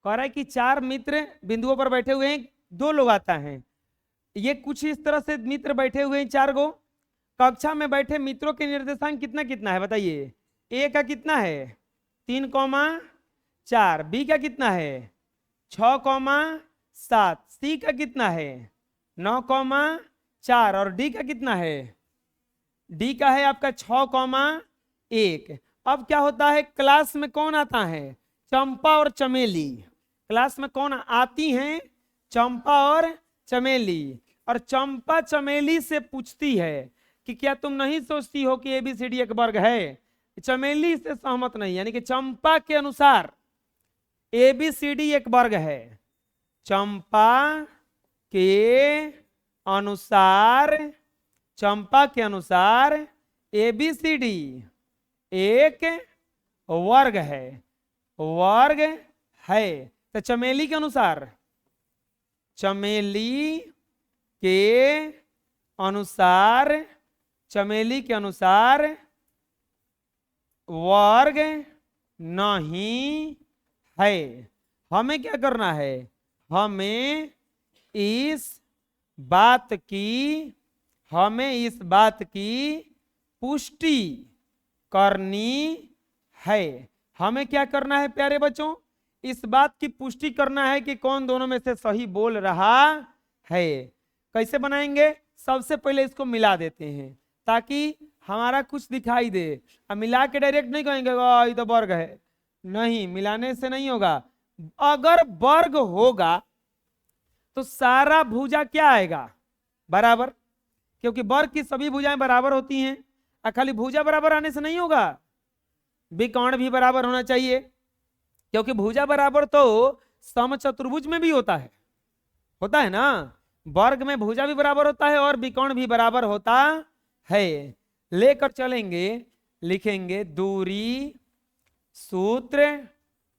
कह रहा है कि 4 मित्र बिंदुओं पर बैठे हुए हैं, 2 लोग आता है। ये कुछ इस तरह से मित्र बैठे हुए हैं 4 गो। कक्षा में बैठे मित्रों के निर्देशांक कितना कितना है बताइए। ए का कितना है 3,4, बी का कितना है 6,7, सी का कितना है 9,4 और डी का कितना है, डी का है आपका 6,1। अब क्या होता है, क्लास में कौन आता है, चंपा और चमेली। क्लास में कौन आती हैं, चंपा और चमेली। और चंपा चमेली से पूछती है कि क्या तुम नहीं सोचती हो कि एबीसीडी एक वर्ग है। चमेली से सहमत नहीं, यानी कि चंपा के अनुसार एबीसीडी एक वर्ग है। चंपा के अनुसार, चंपा के अनुसार एबीसीडी एक वर्ग है, वर्ग है। तो चमेली के अनुसार, चमेली के अनुसार, चमेली के अनुसार वर्ग नहीं है। हमें क्या करना है, हमें इस बात की पुष्टि करनी है। हमें क्या करना है प्यारे बच्चों, इस बात की पुष्टि करना है कि कौन दोनों में से सही बोल रहा है। कैसे बनाएंगे, सबसे पहले इसको मिला देते हैं ताकि हमारा कुछ दिखाई दे। अब मिला के डायरेक्ट नहीं कहेंगे ये तो वर्ग है, नहीं, मिलाने से नहीं होगा। अगर वर्ग होगा तो सारा भुजा क्या आएगा, बराबर, क्योंकि वर्ग की सभी भुजाएं बराबर होती हैं। और खाली भुजा बराबर आने से नहीं होगा, विकर्ण भी बराबर होना चाहिए, क्योंकि भुजा बराबर तो समचतुर्भुज में भी होता है ना। वर्ग में भुजा भी बराबर होता है और विकर्ण भी बराबर होता है। लेकर चलेंगे, लिखेंगे दूरी सूत्र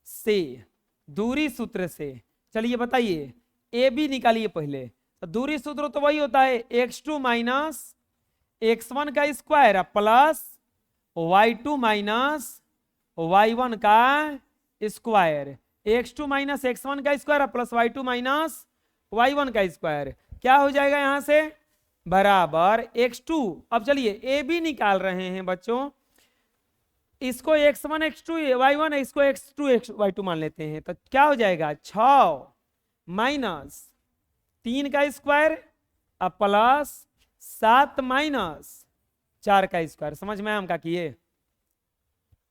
से, दूरी सूत्र से। चलिए बताइए, ए बी निकालिए पहले। तो दूरी सूत्र तो वही होता है x2 माइनस x1 का square plus y2 minus y1 का स्क्वायर। x2 माइनस x1 का square plus y2 minus y1 का स्क्वायर क्या हो जाएगा यहां से, बराबर x2। अब चलिए ए बी निकाल रहे हैं बच्चों, इसको x1 x2 y1, इसको x2 y2 मान लेते हैं। तो क्या हो जाएगा 6 माइनस 3 का स्क्वायर प्लस 7 माइनस 4 का स्क्वायर। समझ में हम क्या किए,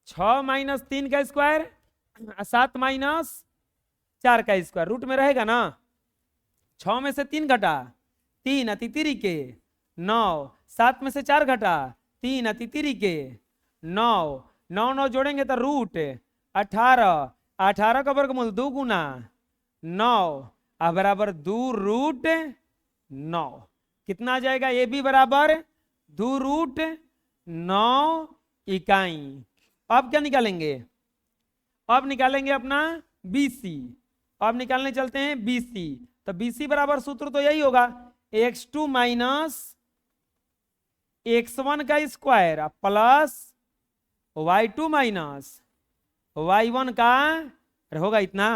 6 माइनस 3 का स्क्वायर 7 माइनस 4 का स्क्वायर, रूट में रहेगा ना। 6 में से 3 घटा 3 अतिथिरी के 9, 7 में से 4 घटा 3 अतिथिरी के 9, 9 9 जोड़ेंगे तो रूट 18, 18 का वर्गमूल 2 गुना 9 बराबर 2 रूट 9। कितना आ जाएगा, ये भी बराबर 2 रूट 9 इकाई। अब क्या निकालेंगे, अब निकालेंगे अपना BC। अब निकालने चलते हैं BC। तो BC बराबर सूत्र तो यही होगा x2 माइनस x1 का square plus y2 minus y1 का, होगा इतना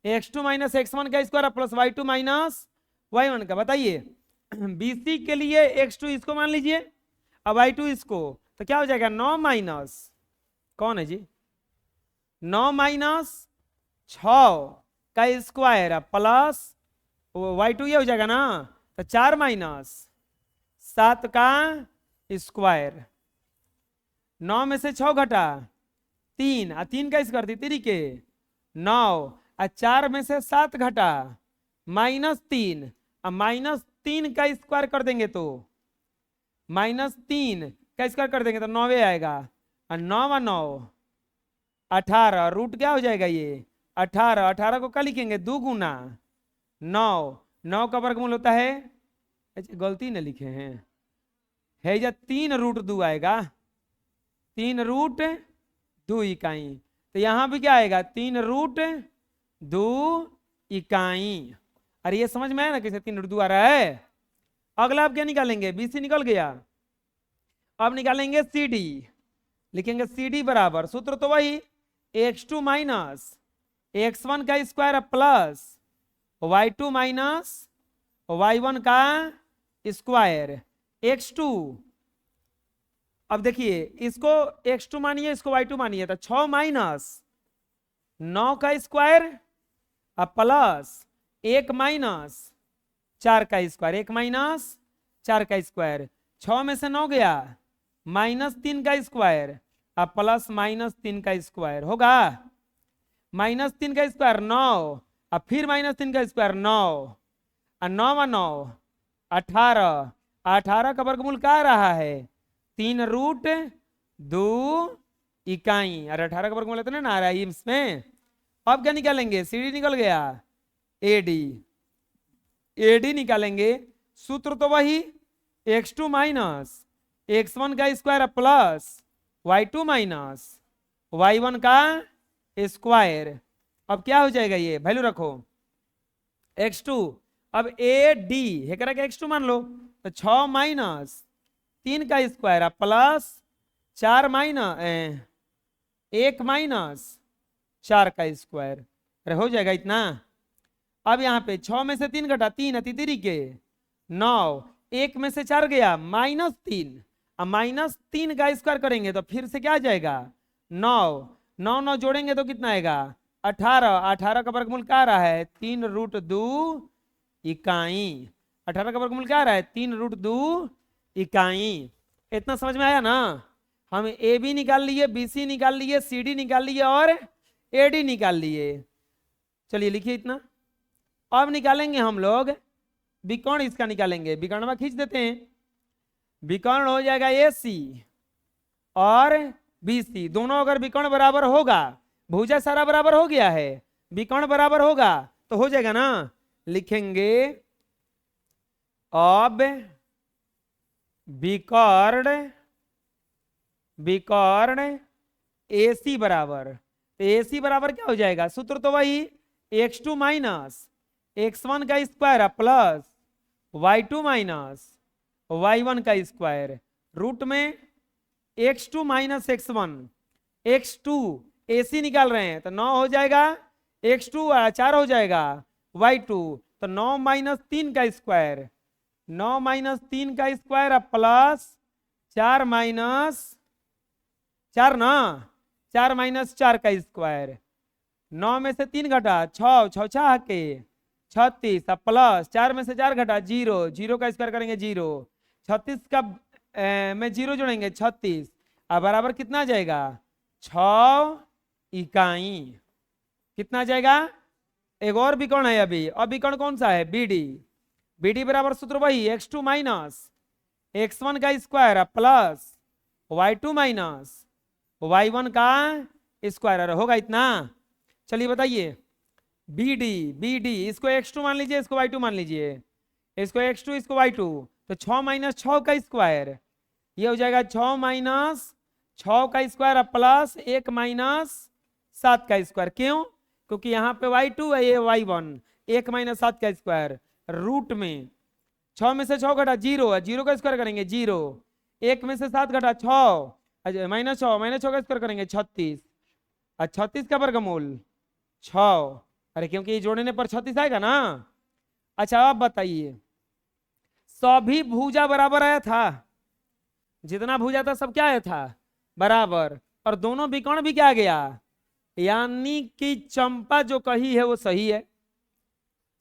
x2 माइनस x1 का square plus y2 minus y1 का। बताइए BC के लिए x2 इसको मान लीजिए, अब y2 इसको, तो क्या हो जाएगा 9 माइनस, कौन है जी, 9 माइनस 6 का स्क्वायर प्लस y2 ये हो जाएगा ना, तो 4 माइनस 7 का स्क्वायर। 9 में से 6 घटा 3 3 का स्क्वायर तिरी के 9, 4 में से 7 घटा -3, -3 का स्क्वायर कर देंगे तो -3 का स्क्वायर कर देंगे तो 9 आएगा, और 9 9 18, रूट क्या हो जाएगा ये 18, 18 को क्या लिखेंगे 2 गुना 9, 9 का वर्गमूल होता है, गलती न लिखे हैं, है या 3 रूट 2 आएगा, 3 रूट 2 इकाई। तो यहां भी क्या आएगा 3 रूट 2 इकाई। अरे ये समझ में आया ना कैसे 3 रूट 2 आ रहा है। अगला आप क्या निकालेंगे, BC निकल गया। अब निकालेंगे CD, लिखेंगे CD बराबर, सूत्र तो वही x2 माइनस x1 का square plus y2 minus y1 का स्क्वायर x2। अब देखिए इसको x2 मानिए, इसको y2 मानिए, तो 6 माइनस 9 का स्क्वायर अब प्लस 1 माइनस 4 का स्क्वायर, 1 माइनस 4 का स्क्वायर, 6 में से 9 गया, माइनस 3 का स्क्वायर अब प्लस माइनस 3 का स्क्वायर होगा, माइनस 3 का स्क्वायर 9, अब फिर माइनस 3 का स्क्वायर 9, और 9 व 9 18, 18 का वर्गमूल क्या आ रहा है 3√2 इकाई, और 18 का वर्गमूल इतना ना आ रहा है इसमें। अब क्या निकालेंगे, CD निकल गया, AD निकालेंगे, सूत्र तो वही x2 माइनस x1 का square plus y2 minus y1 का स्क्वायर। अब क्या हो जाएगा, ये वैल्यू रखो x2, अब AD है करा के x2 मान लो, तो 6 माइनस 3 का स्क्वायर प्लस 4 माइनस 1 माइनस 4 का स्क्वायर, अरे हो जाएगा इतना। अब यहाँ पे 6 में से 3 घटा 3 अतिथिरी के 9, 1 में से 4 गया माइनस 3, अब माइनस 3 का स्क्वायर करेंगे तो फिर से क्या आ जाएगा 9, 9 9 जोड़ेंगे तो कितना आएगा 18, 18 का वर्गमूल क्या आ रहा है 3√2 इकाई, 18 का वर्गमूल क्या आ रहा है 3√2 इकाई। इतना समझ में आया ना, हम AB निकाल लिए, BC निकाल लिए, CD निकाल लिए और AD निकाल लिए। चलिए लिखिए इतना। अब निकालेंगे हम लोग विकर्ण, इसका निकालेंगे, विकर्ण खींच देते हैं, विकर्ण हो जाएगा AC और BC, दोनों अगर विकर्ण बराबर होगा, भुजा सारा बराबर हो गया है, विकर्ण बराबर होगा तो हो जाएगा ना, लिखेंगे अब विकर्ण AC बराबर, तो AC बराबर क्या हो जाएगा, सूत्र तो वही x2 माइनस x1 का square plus y2 minus y1 का स्क्वायर, रूट में x2 minus x1, x2 AC निकाल रहे हैं तो 9 हो जाएगा, x2 4 हो जाएगा, y2 तो 9 माइनस 3 का स्क्वायर, 9 माइनस 3 का स्क्वायर प्लस 4 माइनस 4 ना, 4 माइनस 4 का स्क्वायर, 9 में से 3 घटा 6, 6 6 के 36, अब प्लस 4 में से 4 घटा 0, 0 का स्क्वायर करेंगे 0, 36 का में 0 जोड़ेंगे 36, अब बराबर कितना जाएगा 6 इकाई, कितना जाएगा। एक और विकर्ण है अभी, अब विकर्ण कौन सा है BD बराबर सूत्र वही x2 माइनस x1 का square plus y2 minus y1 का स्क्वायर, होगा इतना। चलिए बताइए BD इसको x2 मान लीजिए, इसको y2 मान लीजिए, इसको x2 इसको y2, तो 6 माइनस 6 का स्क्वायर, ये हो जाएगा 6 माइनस 6 का स्क्वायर प्लस 1 माइनस 7 का स्क्वायर, क्यों, क्योंकि यहाँ पे y2 है, ये y1, 1 माइनस 7 का स्क्वायर, रूट में 6 में से 6 घटा 0 है, 0 का स्क्वायर करेंगे 0, 1 में से 7 घटा 6 माइनस 6 का स्क्वायर करेंगे 36, और 36 का वर्गमूल 6, अरे क्योंकि ये जोड़ने पर 36 आएगा ना। अच्छा आप बताइए, सभी भुजा बराबर आया था, जितना भुजा था सब क्या आया था बराबर, और दोनों विकर्ण भी क्या गया, यानी कि चंपा जो कही है वो सही है,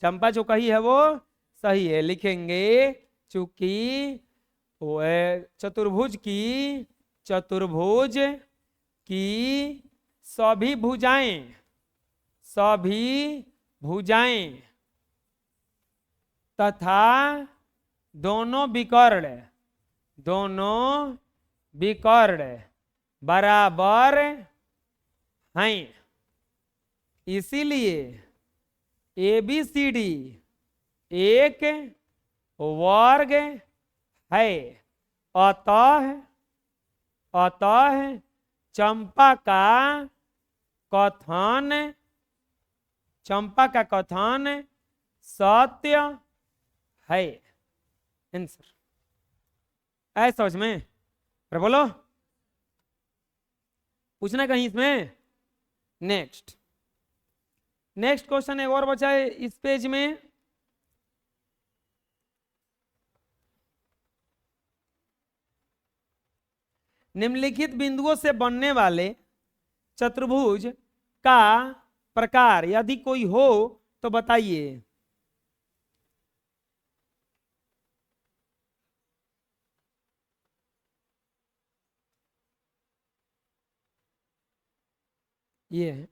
चंपा जो कही है वो सही है। लिखेंगे चूंकि चतुर्भुज की सभी भुजाएं तथा दोनों विकर्ण बराबर हैं, इसीलिए ABCD एक वर्ग है, अतः चंपा का कथन सत्य है। आंसर ऐसा समझ में, पर बोलो पूछना कहीं इसमें। नेक्स्ट नेक्स्ट क्वेश्चन एक और बचा है इस पेज में। निम्नलिखित बिंदुओं से बनने वाले चतुर्भुज का प्रकार यदि कोई हो तो बताइए। ये है,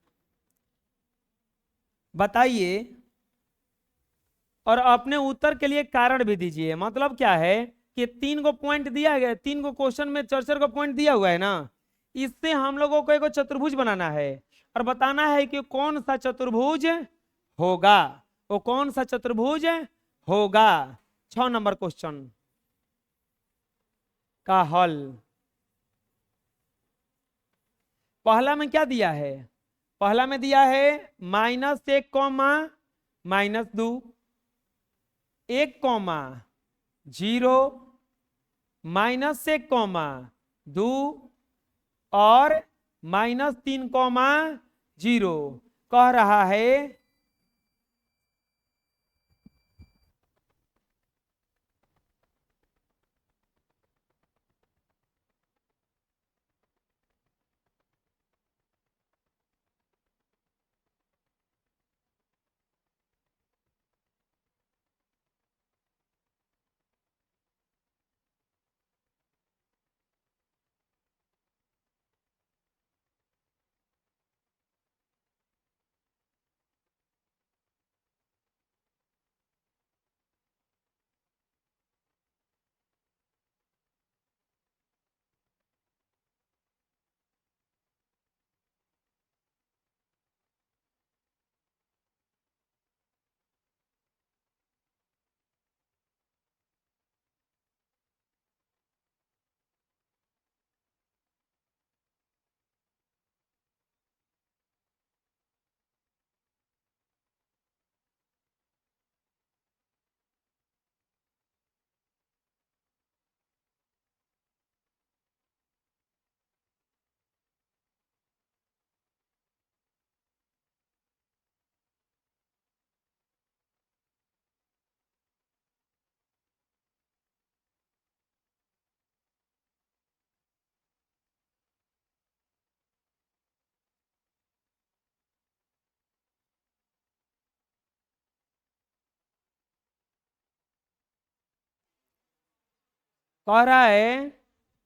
बताइए और अपने उत्तर के लिए कारण भी दीजिए। मतलब क्या है कि 3 को पॉइंट दिया गया, 3 को क्वेश्चन में चर्चर को पॉइंट दिया हुआ है ना, इससे हम लोगों को एक चतुर्भुज बनाना है और बताना है कि कौन सा चतुर्भुज होगा, वो कौन सा चतुर्भुज होगा। 6 नंबर क्वेश्चन का हल। पहला में क्या दिया है? पहला में दिया है -1 कॉमा -2, 1 कॉमा 0, -1 कॉमा 2 और -3 कॉमा 0। कह रहा है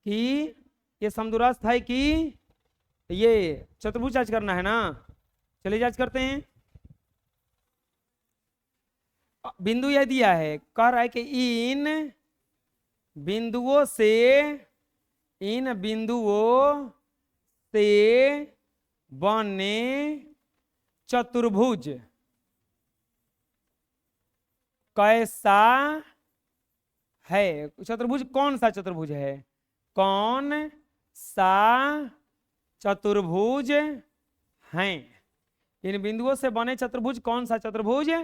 कि ये समदूरस्थ है कि ये चतुर्भुज जांच करना है ना। चलिए जांच करते हैं। बिंदु यह दिया है, कह रहा है कि बिंदुओं से इन बिंदुओं से बने चतुर्भुज कैसा है। चतुर्भुज कौन सा चतुर्भुज है, कौन सा चतुर्भुज है। इन बिंदुओं से बने चतुर्भुज कौन सा चतुर्भुज है,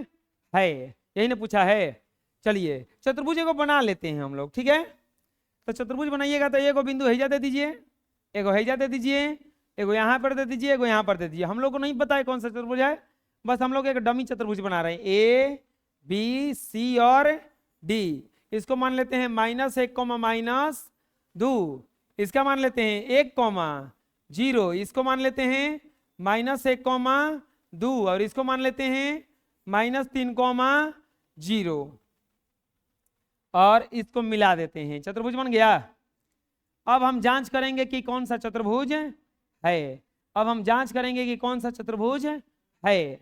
यही ने पूछा है। चलिए चतुर्भुज को बना लेते हैं हम लोग, ठीक है। तो चतुर्भुज बनाइएगा तो एगो बिंदु हैजा दे दीजिए, एगो हैजा दे दीजिए, एगो यहाँ पर दे दीजिए, एगो यहाँ पर दे दीजिए। हम लोग को नहीं पता है कौन सा चतुर्भुज है, बस हम लोग एक डमी चतुर्भुज बना रहे हैं, ए बी सी और डी। इसको मान लेते हैं -1 कॉमा -2, इसका मान लेते हैं 1 कॉमा 0, इसको मान लेते हैं -1 कॉमा 2 और इसको मान लेते हैं -3 कॉमा 0 और इसको मिला देते हैं, चतुर्भुज बन गया। अब हम जांच करेंगे कि कौन सा चतुर्भुज है। अब हम जांच करेंगे कि कौन सा चतुर्भुज है।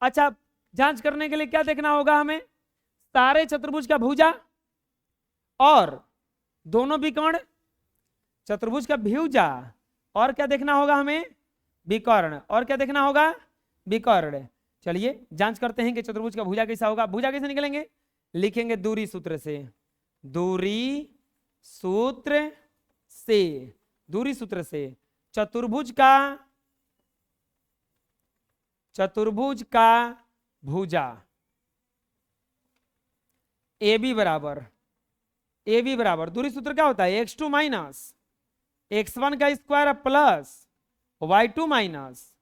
अच्छा, जांच करने के लिए क्या देखना होगा हमें? सारे चतुर्भुज का भुजा और दोनों विकर्ण, चतुर्भुज का भुजा और क्या देखना होगा हमें? विकर्ण। और क्या देखना होगा? विकर्ण। चलिए जांच करते हैं कि चतुर्भुज का भुजा कैसा होगा। भुजा कैसे निकलेंगे? लिखेंगे दूरी सूत्र से, दूरी सूत्र से, दूरी सूत्र से चतुर्भुज का भुजा ए बी बराबर दूरी सूत्र क्या होता है? x2 माइनस x1 का square plus y2 minus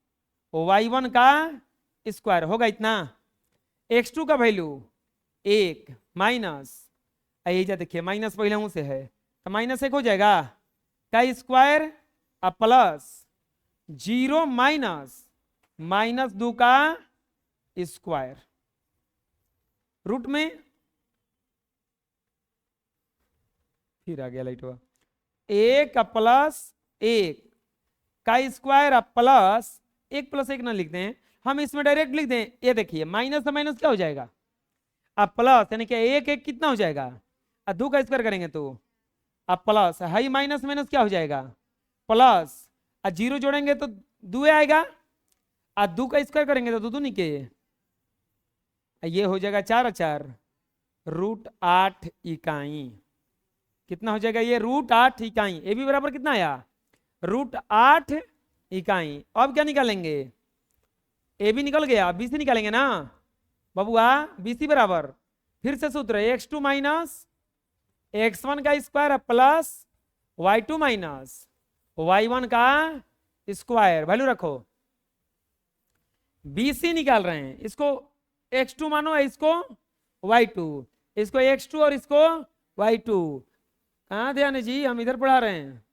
y1 का स्क्वायर होगा इतना। x2 का वैल्यू 1 माइनस, ये देखिए माइनस पहले से है तो -1 हो जाएगा का स्क्वायर अब प्लस 0 माइनस -2 का स्क्वायर रूट में, फिर आ गया लाइट हुआ 1 प्लस 1 का स्क्वायर अब प्लस 1 + 1 ना लिखते हैं हम, इसमें डायरेक्ट लिख दें। ये देखिए माइनस से माइनस क्या हो जाएगा अब प्लस, यानी कि 1 कितना हो जाएगा अब 2 का स्क्वायर करेंगे तो अब प्लस, हाई माइनस माइनस क्या हो जाएगा प्लस, अब 0 जोड़ेंगे तो 2 आएगा, अब 2 का स्क्वायर करेंगे तो 2 दूनी के, ये हो जाएगा 4 4 √8 इकाई। कितना हो जाएगा ये √8 इकाई। ए भी बराबर कितना आया √8 इकाई। अब क्या निकालेंगे, ए भी निकल गया, बी सी निकालेंगे ना बबुआ, बी सी बराबर फिर से सूत्र x2 माइनस x1 का square plus y2 minus y1 का स्क्वायर, वैल्यू रखो। बी सी निकाल रहे हैं, इसको x2 मानो, इसको y2, इसको x2 और इसको y2। कहाँ ध्यान है जी, हम इधर पढ़ा रहे हैं।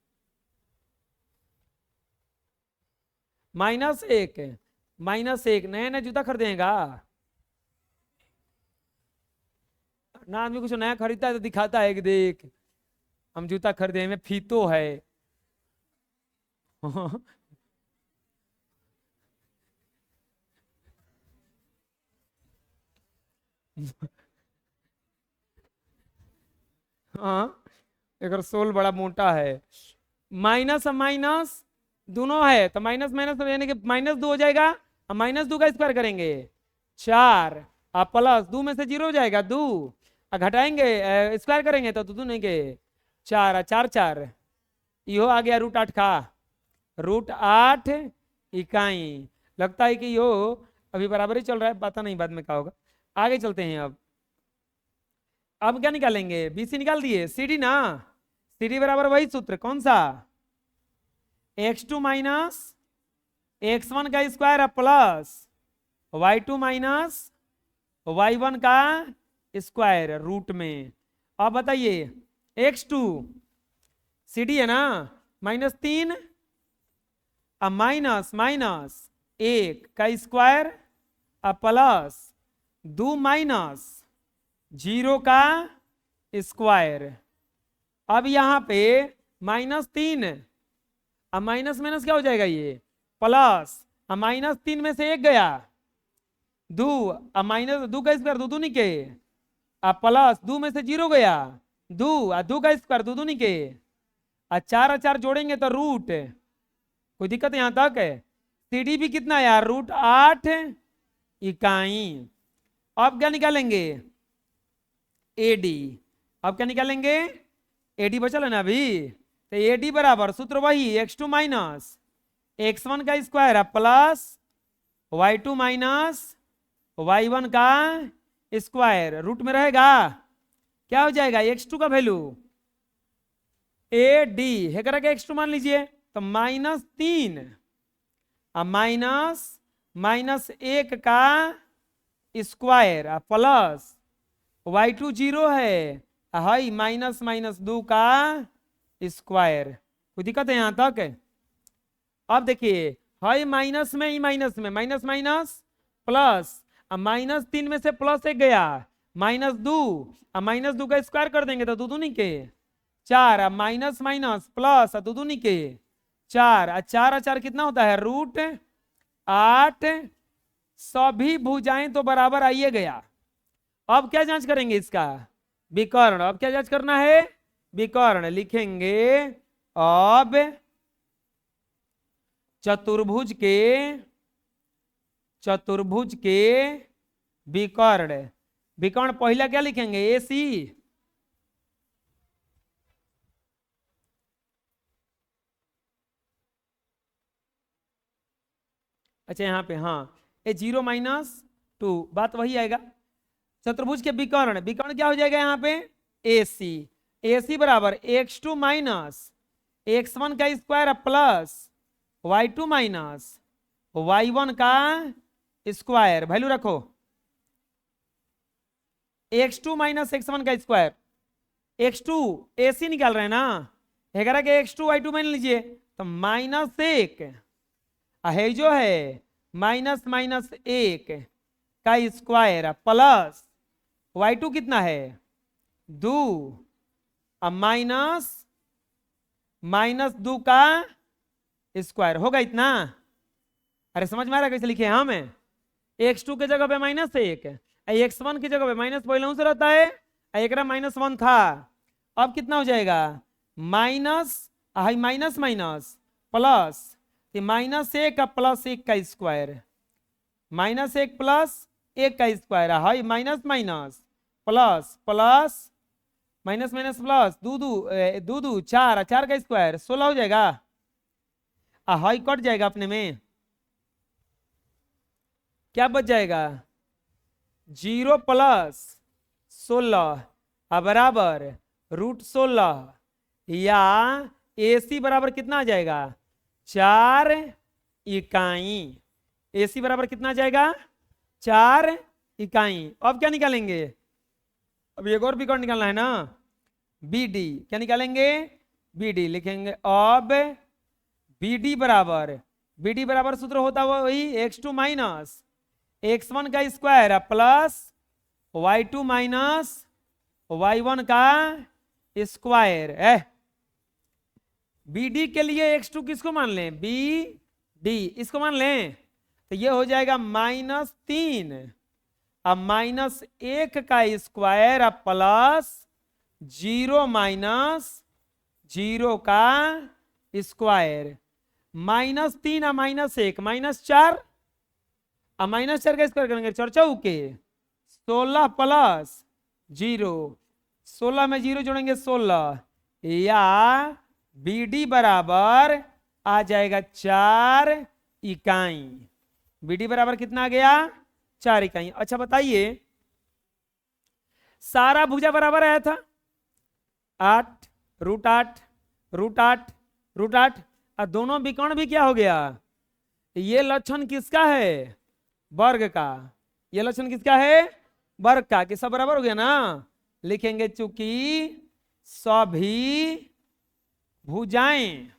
-1 नया नया जूता खरीदेगा ना, आदमी कुछ नया खरीदता है तो दिखाता है कि देख हम जूता खरीदे में फीतो है हाँ एक सोल बड़ा मोटा है। माइनस माइनस दोनों है तो माइनस माइनस यानी कि -2 हो जाएगा, -2 का स्क्वायर करेंगे 4 और प्लस 2 में से 0 हो जाएगा 2, घटाएंगे स्क्वायर करेंगे तो 2 नहीं के 4 4 4, यो आ गया √8 का √8 इकाई। लगता है कि यो अभी बराबर ही चल रहा है, पता नहीं बाद में क्या होगा। आगे चलते हैं। अब क्या निकालेंगे, बीसी निकाल दिए, सीडी ना, सीडी बराबर वही सूत्र कौन सा x2 माइनस x1 का square plus y2 minus y1 का स्क्वायर रूट में। अब बताइए x2 सीडी है ना -3 अब -1 का स्क्वायर प्लस 2 माइनस 0 का स्क्वायर। अब यहां पे -3 अब माइनस माइनस क्या हो जाएगा ये प्लस, अब -3 में से 1 गया 2, अब -2 का स्क्वायर 2 दूनी के, अब प्लस 2 में से 0 गया 2 और 2 का स्क्वायर 2 दूनी के, और 4 और 4 जोड़ेंगे तो रूट। कोई दिक्कत यहां तक है। सीडी भी कितना यार √8 इकाई। अब क्या निकालेंगे एडी, अब क्या निकालेंगे एडी बचल है ना अभी, तो एडी बराबर सूत्र वही x2 माइनस x1 का square plus y2 minus y1 का स्क्वायर रूट में रहेगा। क्या हो जाएगा x2 का वैल्यू एडी है करके x2 मान लीजिए तो -3 -1 का स्क्वायर प्लस y2 0 है, हाई -2 का स्क्वायर। कोई दिक्कत है यहां तक। अब देखिए हाई माइनस में ही माइनस में माइनस माइनस प्लस, अब -3 में से +1 गया -2, अब -2 का स्क्वायर कर देंगे तो 2 दूनी के 4, अब माइनस माइनस प्लस 2 दूनी के 4, 4 4 कितना होता है √8। सभी भुजाएं तो बराबर आइए गया। अब क्या जांच करेंगे इसका विकर्ण। अब क्या जांच करना है विकर्ण, लिखेंगे अब चतुर्भुज के विकर्ण। विकर्ण पहला क्या लिखेंगे AC, अच्छा यहाँ पे हाँ A0 -2 बात वही आएगा। चतुर्भुज के विकर्ण, विकर्ण क्या हो जाएगा यहाँ पे AC बराबर x2 माइनस x1 का square plus y2 minus y1 का स्क्वायर वैल्यू रखो, x2 माइनस x1 का स्क्वायर, x2 AC निकाल रहे हैं ना, 11 के x2 y2 मान लीजिए, तो -1 है जो है -1 का स्क्वायर प्लस y2 कितना है 2, अब -2 का स्क्वायर होगा इतना। अरे समझ में आ रहा है कैसे लिखे हम x2 के जगह पे -1, x1 की जगह पे माइनस पहले से रहता है, एक -1 था, अब कितना हो जाएगा minus minus minus plus, -1 plus 1 का स्क्वायर, -1 प्लस 1 का square, high minus minus plus plus minus minus plus, दो दो 4, 4 का स्क्वायर 16 हो जाएगा, हाई कट जाएगा अपने में, क्या बच जाएगा 0 प्लस 16 बराबर √16, या AC बराबर कितना आ जाएगा 4 इकाई, AC बराबर कितना आ जाएगा 4 इकाई। अब क्या निकालेंगे, अब एक और बिकॉर्ड निकालना है ना, BD, क्या निकालेंगे BD लिखेंगे, अब BD बराबर सूत्र होता हुआ वही x2 माइनस x1 का square plus y2 minus y1 का स्क्वायर। BD के लिए x2 किसको मान लें BD, इसको मान लें, तो ये हो जाएगा -3, अब -1 का स्क्वायर प्लस 0 माइनस 0 का स्क्वायर, -3 -1 -4, अब -4 का स्क्वायर करेंगे 4 चौके 16 प्लस 0, 16 में 0 जोड़ेंगे 16, या BD बराबर आ जाएगा 4 इकाई, BD बराबर कितना आ गया 4 इकाई। अच्छा बताइए, सारा भुजा बराबर आया था 8 √8 √8 √8, और दोनों विकर्ण भी क्या हो गया, ये लक्षण किसका है वर्ग का, ये लक्षण किसका है वर्ग का, कि सब बराबर हो गया ना, लिखेंगे चूंकि सभी भुजाएं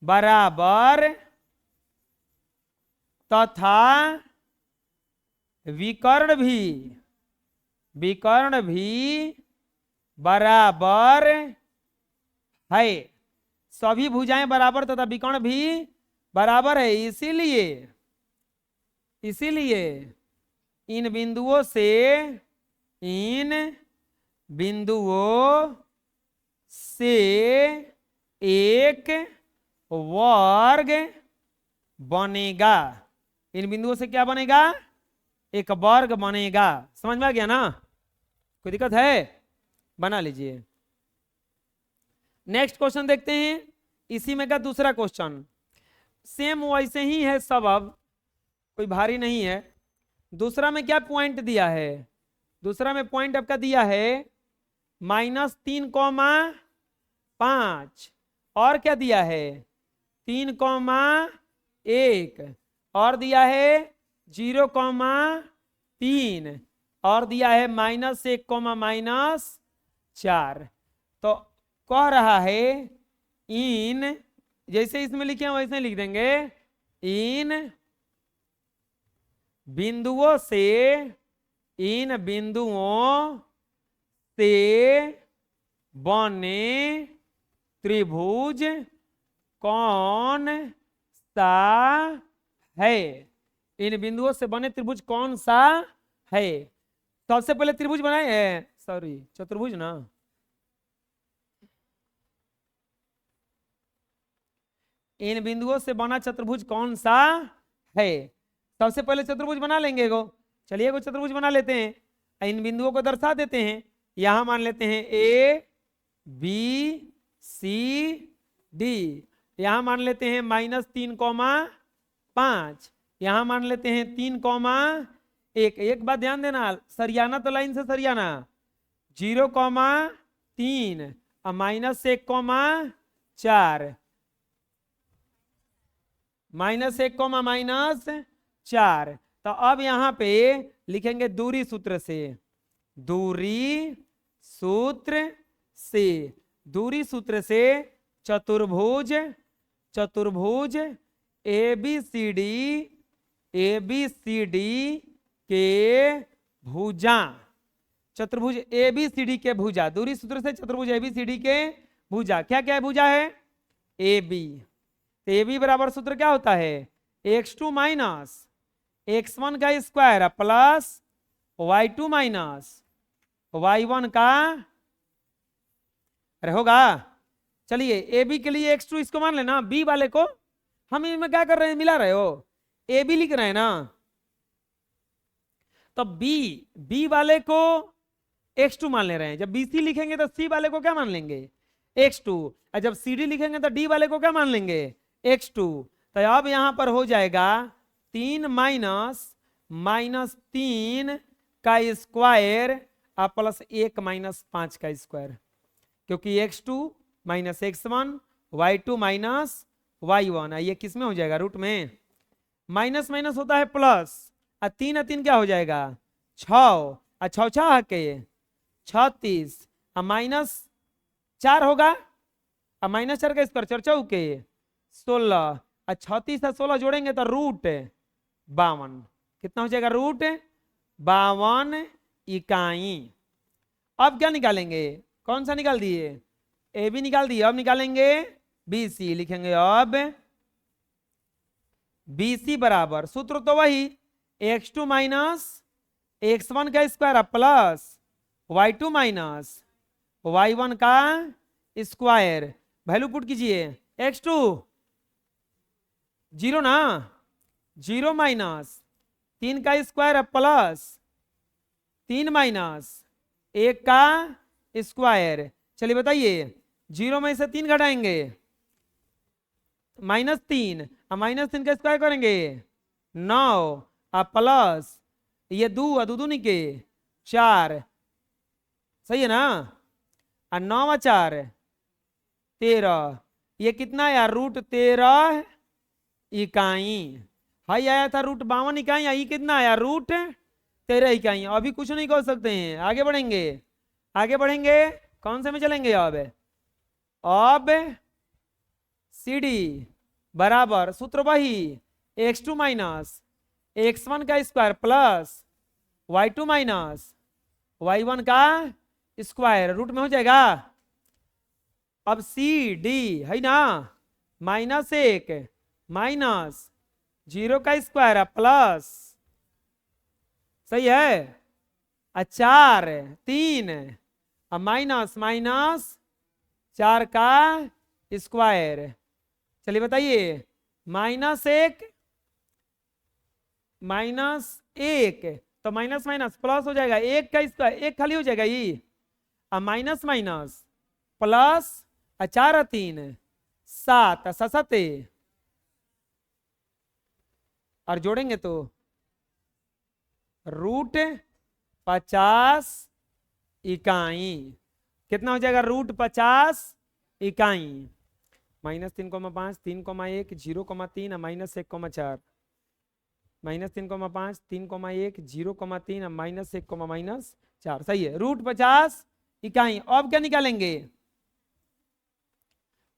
बराबर तथा विकर्ण भी बराबर है, सभी भुजाएं बराबर तथा विकर्ण भी बराबर है, इसीलिए इन बिंदुओं से एक वर्ग बनेगा, इन बिंदुओं से क्या बनेगा एक वर्ग बनेगा। समझ में आ गया ना, कोई दिक्कत है, बना लीजिए। नेक्स्ट क्वेश्चन देखते हैं, इसी में का दूसरा क्वेश्चन, सेम वैसे ही है सब, अब कोई भारी नहीं है। दूसरा में क्या पॉइंट दिया है, दूसरा में पॉइंट आपका दिया है -3,5, और क्या दिया है 3,1, और दिया है 0,3, और दिया है -1, -4। तो कह रहा है इन, जैसे इसमें लिखे हैं वैसे लिख देंगे, इन बिंदुओं से बने त्रिभुज कौन सा है, इन बिंदुओं से बने त्रिभुज कौन सा है। सबसे पहले त्रिभुज बनाए हैं, सॉरी चतुर्भुज ना, इन बिंदुओं से बना चतुर्भुज कौन सा है, सबसे पहले चतुर्भुज बना लेंगे एगो, चलिए एगो चतुर्भुज बना लेते हैं, इन बिंदुओं को दर्शा देते हैं, यहां मान लेते हैं ABCD, यहां मान लेते हैं -3,5, यहां मान लेते हैं 3,1। एक बात ध्यान देना, सरियाना तो लाइन से सरियाना 0,3 और -1,4, 1,4 -1, -4। तो अब यहां पे लिखेंगे दूरी सूत्र से, दूरी सूत्र से, दूरी सूत्र से चतुर्भुज, चतुर्भुज ABCD, ABCD के भुजा, चतुर्भुज ABCD के भुजा, दूरी सूत्र से चतुर्भुज ABCD के भुजा, क्या क्या है भुजा है? AB। तो AB बराबर सूत्र क्या होता है? x2 माइनस x1 का square plus y2 minus y1 का, अरे होगा। चलिए AB के लिए x2 इसको मान लेना, B वाले को हम इनमें क्या कर रहे हैं, मिला रहे हो, AB लिख रहे हैं ना, तो B वाले को x2 मान ले रहे हैं, जब BC लिखेंगे तो C वाले को क्या मान लेंगे? x2। और जब CD लिखेंगे तो D वाले को क्या मान लेंगे? x2। तो अब यहां पर हो जाएगा 3 माइनस 3 का स्क्वायर प्लस 1 -5 का स्क्वायर, क्योंकि x2 minus x1 y2 minus y1, ये किस में हो जाएगा? रूट में। माइनस माइनस होता है प्लस, और 3 क्या हो जाएगा? 6, 6 के 36, -4 होगा, -4 का स्क्वायर 4 चौके 16, 36 और 16 जोड़ेंगे तो रूट 52। कितना हो जाएगा? रूट 52 इकाई। अब क्या निकालेंगे? कौन सा निकाल दिए? AB निकाल दिए। अब निकालेंगे BC, लिखेंगे अब BC बराबर, सूत्र तो वही, x2 माइनस x1 का square plus y2 minus y1 का स्क्वायर। वैल्यू पुट कीजिए, x2 0 ना, 0 माइनस 3 का स्क्वायर प्लस 3 माइनस 1 का स्क्वायर। चलिए बताइए, 0 में से 3 घटाएंगे -3, -3 का स्क्वायर करेंगे 9, प्लस ये 2 दूनी के 4, सही है ना, 9 4 13, ये कितना आया? रूट 13 इकाई। हाई आया था रूट 52 इकाई, ये कितना आया? रूट 13 इकाई। अभी कुछ नहीं कर सकते हैं, आगे बढ़ेंगे, आगे बढ़ेंगे। कौन से में चलेंगे अब CD बराबर, सूत्र वही, x2 माइनस x1 का square plus y2 minus y1 का स्क्वायर, रूट में हो जाएगा। अब CD है ना, -1 माइनस 0 का स्क्वायर प्लस, सही है, 4 3 माइनस 4 का स्क्वायर। चलिए बताइए, -1 तो माइनस माइनस प्लस हो जाएगा, 1 का स्क्वायर 1 खाली हो जाएगा ये, माइनस माइनस प्लस 4 3 7 7 और जोड़ेंगे तो रूट 50 इकाई। कितना हो जाएगा? रूट 50 इकाई। -3,5 3,1 0,3 -1,4 -3,5 3,1 0,3 -1 -4, सही है, रूट 50 इकाई। अब क्या निकालेंगे?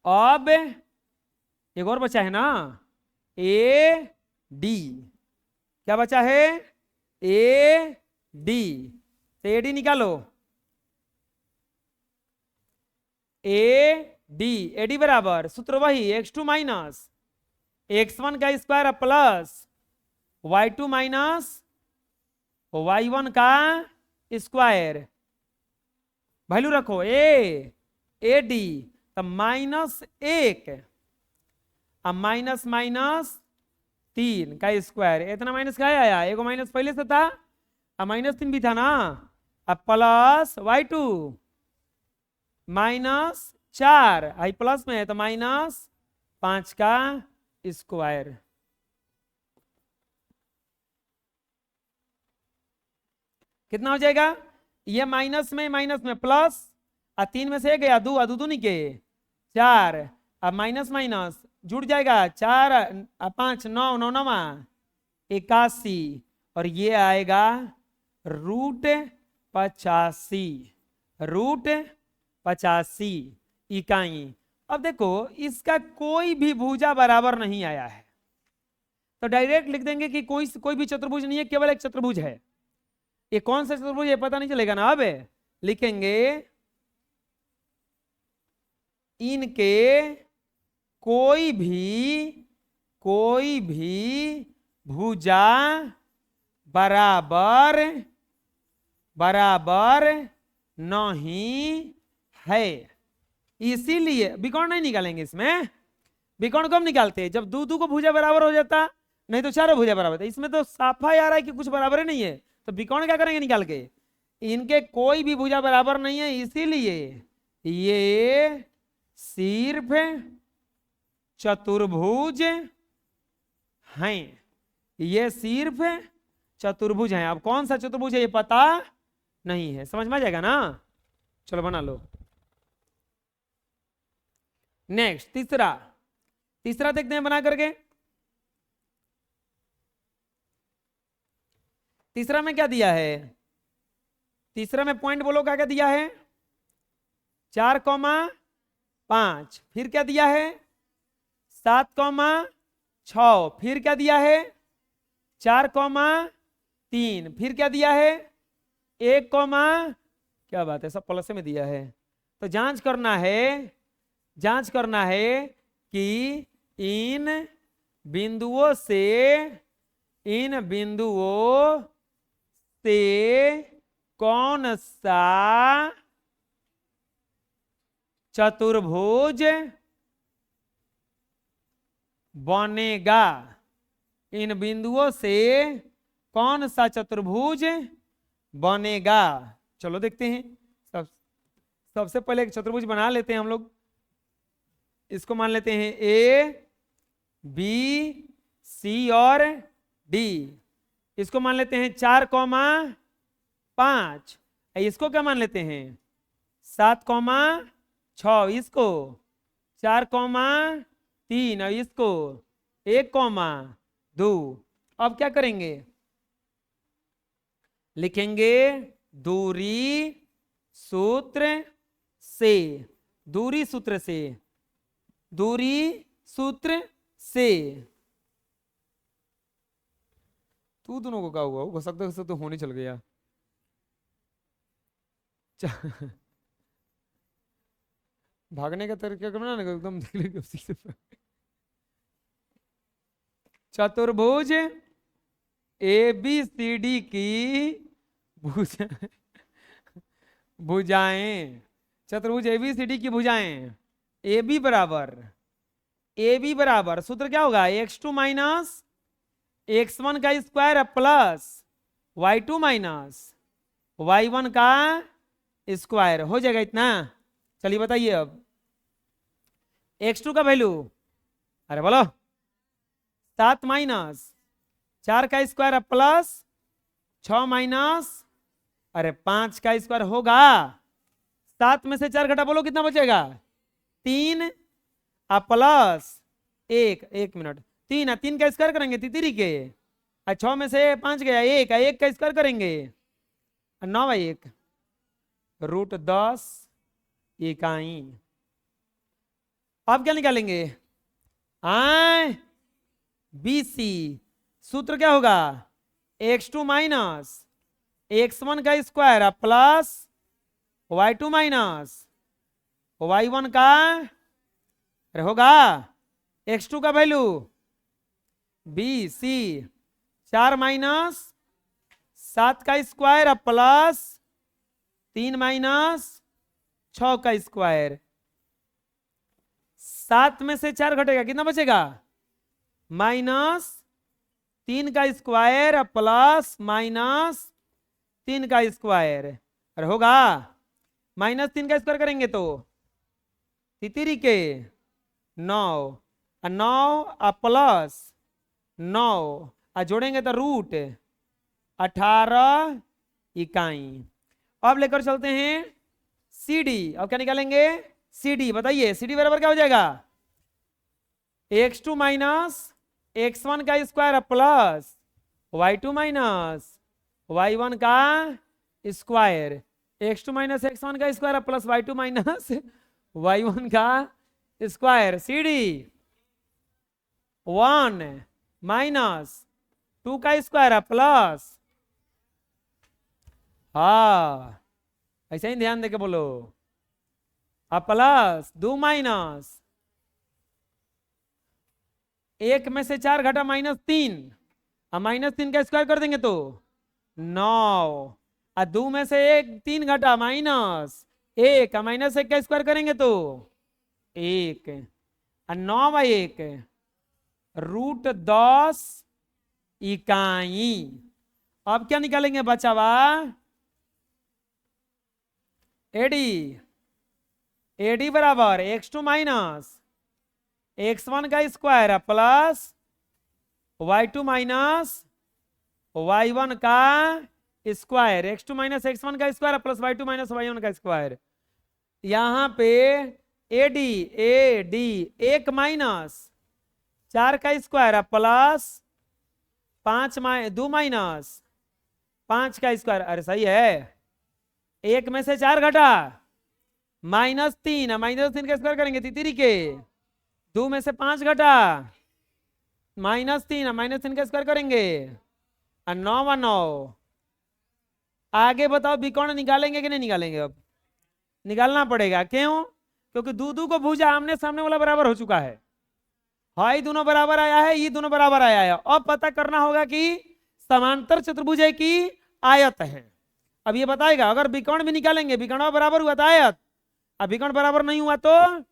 अब एक और बचा है ना, AD। क्या बचा है? AD। तो AD निकालो, AD बराबर, सूत्र वही, x2 माइनस x1 का square plus y2 minus y1 का स्क्वायर। वैल्यू रखो AD, तो -1 माइनस -3 का स्क्वायर। इतना माइनस क्या आया? एगो माइनस पहले से था, -3 भी था ना, अब प्लस y2 -4, आई प्लस में है तो -5 का स्क्वायर। कितना हो जाएगा? ये माइनस में प्लस, 3 में से गया 2 दूनी के 4, अब माइनस जुड़ जाएगा, 4 5 9 9 9 81, और ये आएगा √85, √85 इकाई। अब देखो इसका कोई भी भुजा बराबर नहीं आया है, तो डायरेक्ट लिख देंगे कि कोई भी चतुर्भुज नहीं है, केवल एक चतुर्भुज है। ये कौन सा चतुर्भुज है पता नहीं चलेगा ना। अब लिखेंगे इनके कोई भी भुजा बराबर नहीं है, इसीलिए विकर्ण नहीं निकालेंगे इसमें। विकर्ण कब निकालते हैं? जब दो को भुजा बराबर हो जाता, नहीं तो चारों भुजा बराबर था। इसमें तो साफा आ रहा है कि कुछ बराबर ही नहीं है, तो विकर्ण क्या करेंगे निकाल के? इनके कोई भी भुजा बराबर नहीं है, इसीलिए ये सिर्फ चतुर्भुज हैं, ये सिर्फ चतुर्भुज हैं। अब कौन सा चतुर्भुज है ये पता नहीं है, समझ में आ जाएगा ना। चलो बना लो। नेक्स्ट तीसरा देखते हैं बना करके। तीसरा में क्या दिया है? तीसरा में पॉइंट बोलो क्या क्या दिया है? 4,5, फिर क्या दिया है? 7,6, फिर क्या दिया है? 4,3, फिर क्या दिया है? 1, क्या बात है, सब प्लस में दिया है। तो जांच करना है कि इन बिंदुओं से कौन सा चतुर्भुज बनेगा, इन बिंदुओं से कौन सा चतुर्भुज बनेगा। चलो देखते हैं। सबसे पहले एक चतुर्भुज बना लेते हैं हम लोग। इसको मान लेते हैं ए, बी, सी और डी। इसको मान लेते हैं 4,5। इसको क्या मान लेते हैं? 7,6। इसको 4,3 और इसको 1,2। अब क्या करेंगे? लिखेंगे दूरी सूत्र से, दूरी सूत्र से। तू दोनों को क्या हुआ? हो सकता है तो होने चल गया। भागने का तरीका करना ना एकदम। चतुर्भुज ABCD की भुजाएं, चतुर्भुज ABCD की भुजाएं AB बराबर सूत्र क्या होगा? x2 माइनस x1 का square plus y2 minus y1 का स्क्वायर हो जाएगा इतना। चलिए बताइए अब x2 का वैल्यू, अरे बोलो 7 माइनस 4 का स्क्वायर प्लस 6 माइनस 5 का स्क्वायर होगा। 7 में से 4 घटा, बोलो कितना बचेगा? 3 प्लस 1 मिनट, 3 का स्क्वायर करेंगे तितरी के, 6 में से 5 गया 1 का स्क्वायर करेंगे 9/1 √10 इकाई। अब क्या निकालेंगे? BC सूत्र क्या होगा? x2 माइनस x1 का square plus y2 minus y1 का होगा x2 का वैल्यू BC 4 माइनस 7 का स्क्वायर प्लस 3 माइनस 6 का स्क्वायर। 7 में से 4 घटेगा, कितना बचेगा? -3 का स्क्वायर प्लस -3 का स्क्वायर, अरे होगा -3 का स्क्वायर करेंगे तो तितरी के 9 प्लस 9 जोड़ेंगे तो √18 इकाई। अब लेकर चलते हैं CD। अब क्या निकालेंगे? CD बताइए, CD बराबर क्या हो जाएगा? x2 माइनस x1 का square plus y2 minus y1 का स्क्वायर, x2 माइनस x1 का square plus y2 minus y1 का स्क्वायर, सी डी 1 माइनस 2 का स्क्वायर प्लस, हाँ ऐसे ही ध्यान देके बोलो, प्लस 2 माइनस 1 में से 4 घटा -3, -3 का स्क्वायर कर देंगे तो 9, 2 में से 3 घटा -1, -1 का स्क्वायर करेंगे तो 1, 9/1 √10 इकाई। अब क्या निकालेंगे बचावा, एडी बराबर x2 माइनस x1 का square plus y2 minus y1 का स्क्वायर, x2 माइनस x1 का square plus y2 minus y1 का स्क्वायर। यहां पे एडी 1 माइनस 4 का स्क्वायर प्लस 2 माइनस 5 का स्क्वायर, अरे सही है, 1 में से 4 घटा -3, -3 का स्क्वायर करेंगे तितरी के, 2 में से 5 घटा -3, -3 का स्क्वायर करेंगे 9/9। आगे बताओ विकर्ण निकालेंगे कि नहीं निकालेंगे, अब निकालना पड़ेगा, क्यों? क्योंकि दू को भुजा आमने सामने वाला बराबर हो चुका है, हाई दोनों बराबर आया है, ये दोनों बराबर आया है। अब पता करना होगा कि समांतर चतुर्भुज है कि आयत है। अब ये बताएगा, अगर विकर्ण भी निकालेंगे, विकर्ण बराबर हुआ तो आयत, अब विकर्ण बराबर नहीं हुआ तो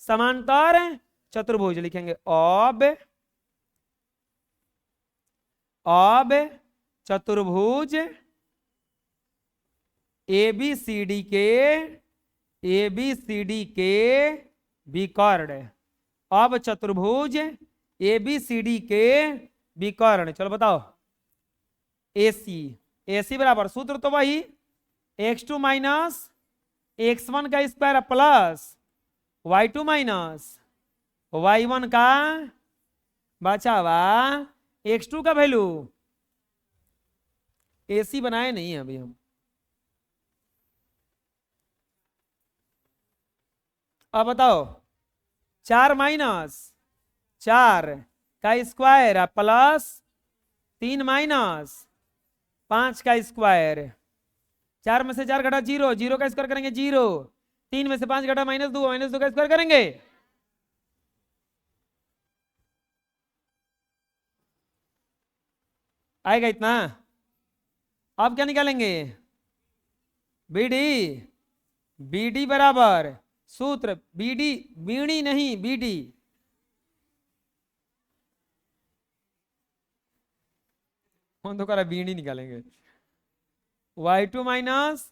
समांतर चतुर्भुज लिखेंगे। अब चतुर्भुज ABCD के विकर्ण, अब चतुर्भुज ABCD के विकर्ण, चलो बताओ। AC बराबर सूत्र तो वही, x2 माइनस x1 का square plus y2 minus y1 का बचावा x2 का वैल्यू, AC बनाए नहीं है अभी हम। अब बताओ 4 माइनस 4 का स्क्वायर प्लस 3 माइनस 5 का स्क्वायर, 4 में से 4 घटा 0, 0 का स्क्वायर करेंगे 0, 3 में से 5 घटा -2, -2 का स्क्वायर करेंगे, आएगा इतना। अब क्या निकालेंगे, BD बराबर सूत्र बीड़ी नहीं BD, कौन तो करा बीड़ी निकालेंगे, y2 माइनस,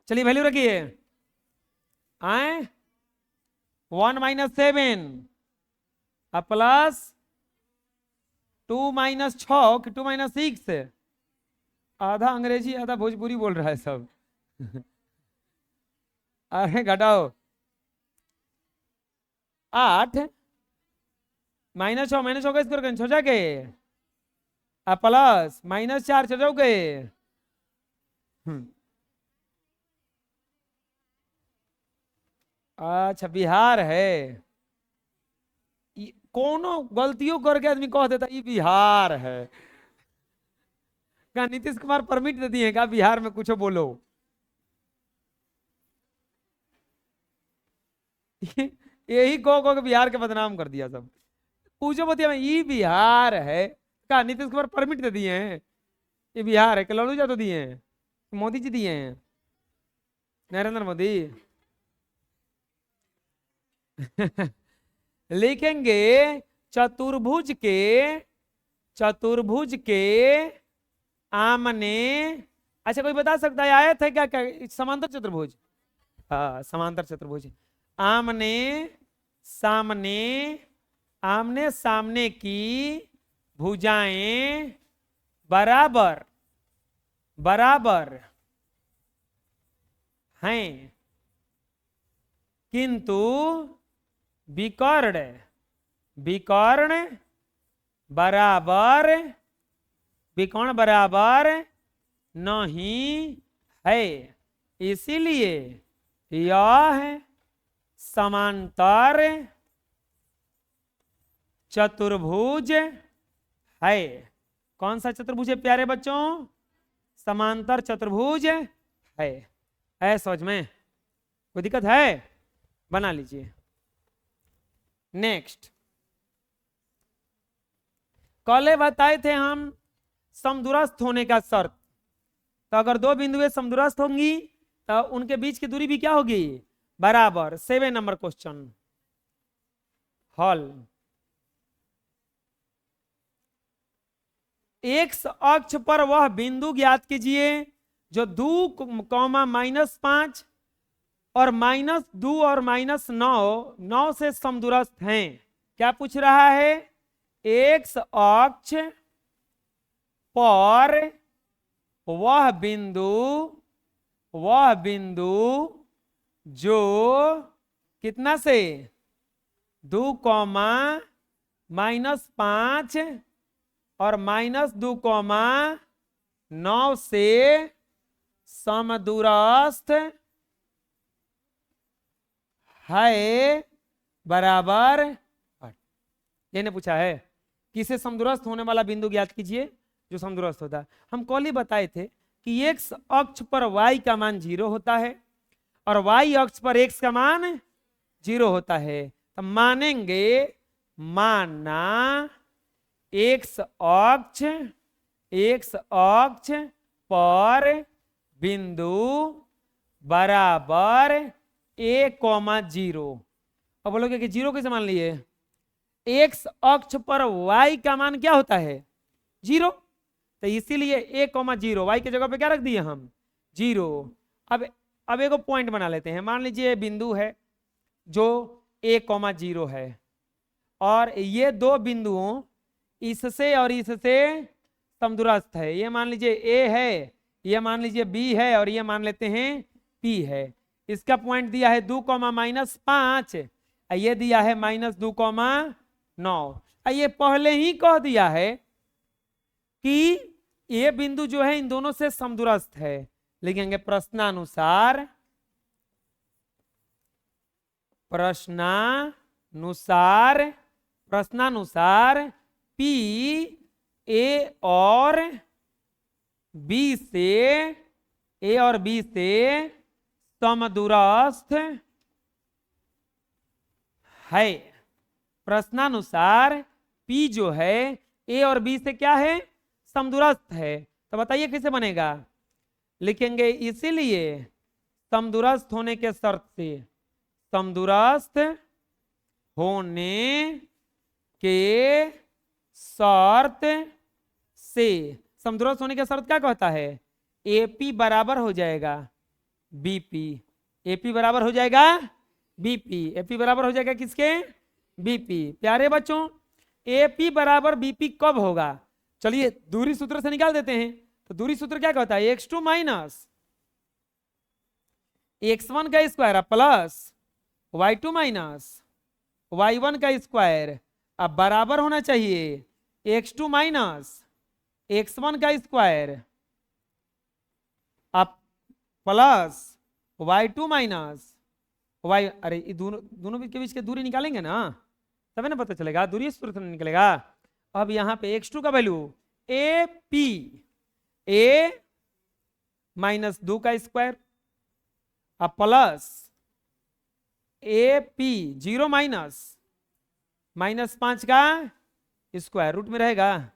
चलिए वैल्यू रखिए, 1 माइनस 7 प्लस 2 माइनस 6, 2 माइनस 6, आधा अंग्रेजी आधा भोजपुरी बोल रहा है सब। अरे घटाओ 8 -6 का स्क्वायर करें 6 जाके प्लस -4 6 जाओ के, अच्छा बिहार है, कोनो गलतियों करके आदमी कह देता ये बिहार है, क्या नीतीश कुमार परमिट दे दिए क्या बिहार में कुछ बोलो? यही कहो के बिहार के बदनाम कर दिया सब, पूछो बतिया ये बिहार है, क्या नीतीश कुमार परमिट दे दिए हैं ये बिहार है, लालू यादव दिए हैं, मोदी जी दिए हैं, नरेंद्र मोदी। लिखेंगे चतुर्भुज के आमने, अच्छा कोई बता सकता है आयत है क्या, क्या समांतर चतुर्भुज, हाँ समांतर चतुर्भुज, आमने सामने की भुजाएं बराबर हैं, किंतु विकर्ण विकर्ण बराबर विकर्ण बराबर नहीं है, इसीलिए यह समांतर चतुर्भुज है। कौन सा चतुर्भुज है प्यारे बच्चों? समांतर चतुर्भुज है समझ में? कोई दिक्कत है? बना लीजिए। नेक्स्ट, कल बताए थे हम समदूरस्थ होने का शर्त। तो अगर दो बिंदुएं समदूरस्थ होंगी तो उनके बीच की दूरी भी क्या होगी? बराबर। 7 नंबर क्वेश्चन हल। एक्स अक्ष पर वह बिंदु ज्ञात कीजिए जो 2, -5 और -2 और -9 से समदूरस्थ हैं। क्या पूछ रहा है? एक्स अक्ष पर वह बिंदु जो कितना से 2, -5 और -2, 9 से समदूरस्थ है बराबर 8। ये पूछा है किसे समदूरस्थ होने वाला बिंदु ज्ञात कीजिए जो समदूरस्थ होता है। हम कल ही बताए थे कि एक्स अक्ष पर y का मान 0 होता है और y अक्ष पर x का मान 0 होता है। तो मानेंगे माना एक्स अक्ष पर बिंदु बराबर a,0। अब बोलोगे कि 0 कैसे मान लिए? एक्स अक्ष पर y का मान क्या होता है? 0। तो इसीलिए a,0 y की जगह पे क्या रख दिए हम? 0। अब एक पॉइंट बना लेते हैं। मान लीजिए बिंदु है जो a,0 है और ये दो बिंदुओं इससे और इससे समदूरस्थ है। ये मान लीजिए a है, ये मान लीजिए b है और ये मान लेते हैं p है। इसका पॉइंट दिया है 2, -5, ये दिया है -2,9। ये पहले ही कह दिया है कि ये बिंदु जो है इन दोनों से समदूरस्थ है। लिखेंगे प्रश्नानुसार P A और B से समदूरस्थ है। प्रश्नानुसार P जो है A और B से क्या है? समदूरस्थ है। तो बताइए कैसे बनेगा? लिखेंगे इसीलिए समदूरस्थ होने के शर्त से, समदूरस्थ होने के शर्त से, समदूरस्थ होने के शर्त क्या कहता है? AP बराबर हो जाएगा BP। AP बराबर हो जाएगा BP। AP बराबर हो जाएगा किसके? BP। प्यारे बच्चों AP बराबर BP कब होगा? चलिए दूरी सूत्र से निकाल देते हैं। तो दूरी सूत्र क्या कहता है? x2 माइनस x1 का square plus y2 minus y1 का स्क्वायर। अब बराबर होना चाहिए x2 माइनस x1 का स्क्वायर अब प्लस y2 माइनस y। अरे दोनों के बीच की दूरी निकालेंगे ना तभी ना पता चलेगा, दूरी सूत्र से निकलेगा। अब यहाँ पे x2 का वैल्यू AP A -2 का स्क्वायर अब प्लस AP 0 -5 का स्क्वायर रूट में रहेगा।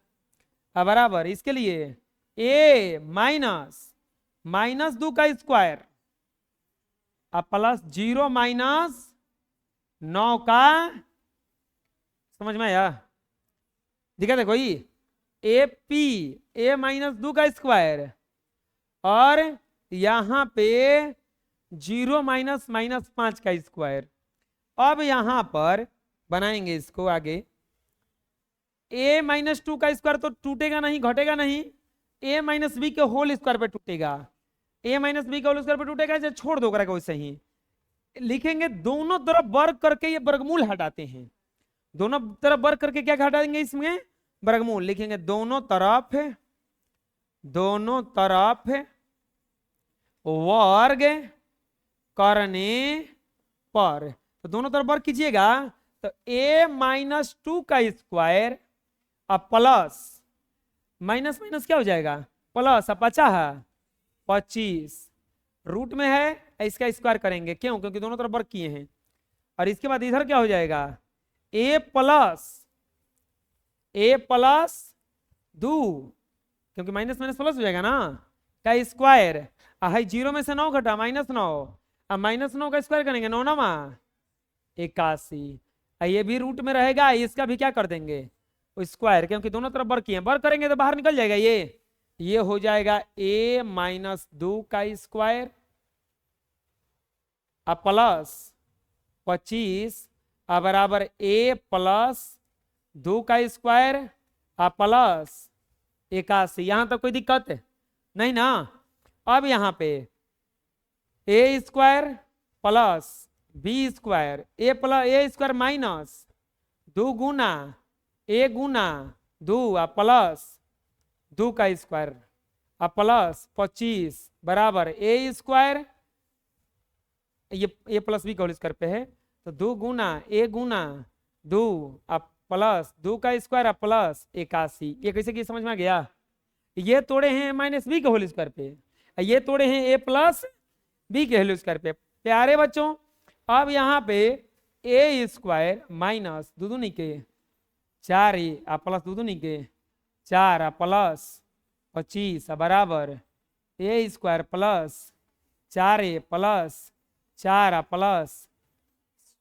अब बराबर इसके लिए A -2 का स्क्वायर अब प्लस 0 -9 का। समझ में आया? दिखा देखो AP A -2 का स्क्वायर और यहां पे 0 -5 का स्क्वायर। अब यहां पर बनाएंगे इसको आगे। A -2 का स्क्वायर तो टूटेगा नहीं, घटेगा नहीं। A -b के होल स्क्वायर पे टूटेगा। A -b के होल स्क्वायर पे टूटेगा, छोड़ दो वैसे ही। लिखेंगे दोनों तरफ वर्ग करके ये वर्गमूल हटाते हैं, दोनों तरफ वर्ग करके क्या हटाएंगे इसमें, वर्गमूल। लिखेंगे दोनों तरफ वर्ग करने पर, तो दोनों तरफ वर्ग कीजिएगा तो a-2 का स्क्वायर अब प्लस माइनस माइनस क्या हो जाएगा प्लस, अब 25 रूट में है, इसका स्क्वायर करेंगे, क्यों, क्योंकि दोनों तरफ वर्ग किए हैं। और इसके बाद इधर क्या हो जाएगा a प्लस 2, क्योंकि माइनस माइनस प्लस हो जाएगा ना, का स्क्वायर, हाई 0 में से 9 घटा -9, अब -9 का स्क्वायर करेंगे 9 9 81, ये भी रूट में रहेगा, इसका भी क्या कर देंगे स्क्वायर, क्योंकि दोनों तरफ वर्ग किए हैं, वर्ग करेंगे तो बाहर निकल जाएगा, ये हो जाएगा a-2 का स्क्वायर अब प्लस 25 बराबर a प्लस 2 का स्क्वायर अब प्लस 81। यहां तक कोई दिक्कत नहीं ना। अब यहां पे a square plus b square, a square minus 2 Guna a Guna 2 plus 2 का स्क्वायर अब प्लस 25 बराबर a स्क्वायर, ये प्लस बी का होल स्क्वायर पे है, तो 2 गुना a गुना 2 अब प्लस 2 का स्क्वायर अब प्लस 81। ये कैसे की समझ में आ गया, ये तोड़े हैं माइनस बी के होल स्क्वायर पे, ये तोड़े हैं a प्लस बी के होल स्क्वायर पे। प्यारे बच्चों अब यहाँ पे a स्क्वायर माइनस 2 दूनी के 4a प्लस 2 दूनी के 4 प्लस 25 बराबर a square plus 4a plus 4 plus,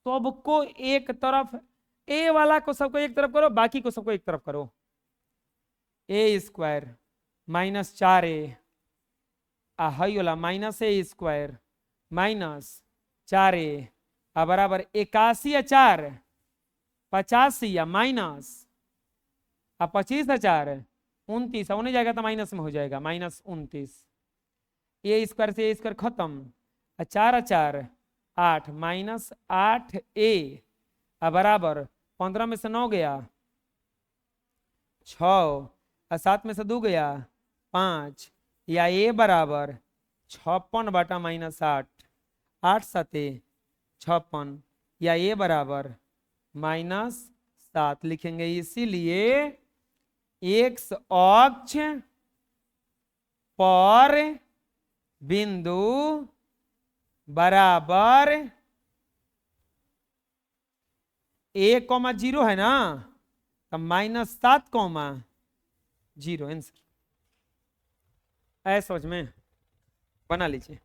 सबको एक तरफ, a वाला को सबको एक तरफ करो, बाकी को सबको एक तरफ करो, a square minus 4a high वाला minus a square minus 4a बराबर 81 4 85 माइनस 25 4 29 होने जाएगा तो माइनस में हो जाएगा -29, a स्क्वायर से a स्क्वायर खत्म, 4 4 8 माइनस 8a बराबर 15 में से 9 गया 6 7 में से 2 गया 5, या a बराबर 56 बटा -8, 8 7 56, या a बराबर -7 लिखेंगे। इसीलिए x अक्ष पर बिंदु बराबर a,0 है ना, तो -7,0 आंसर। ऐसा समझ में बना लीजिए।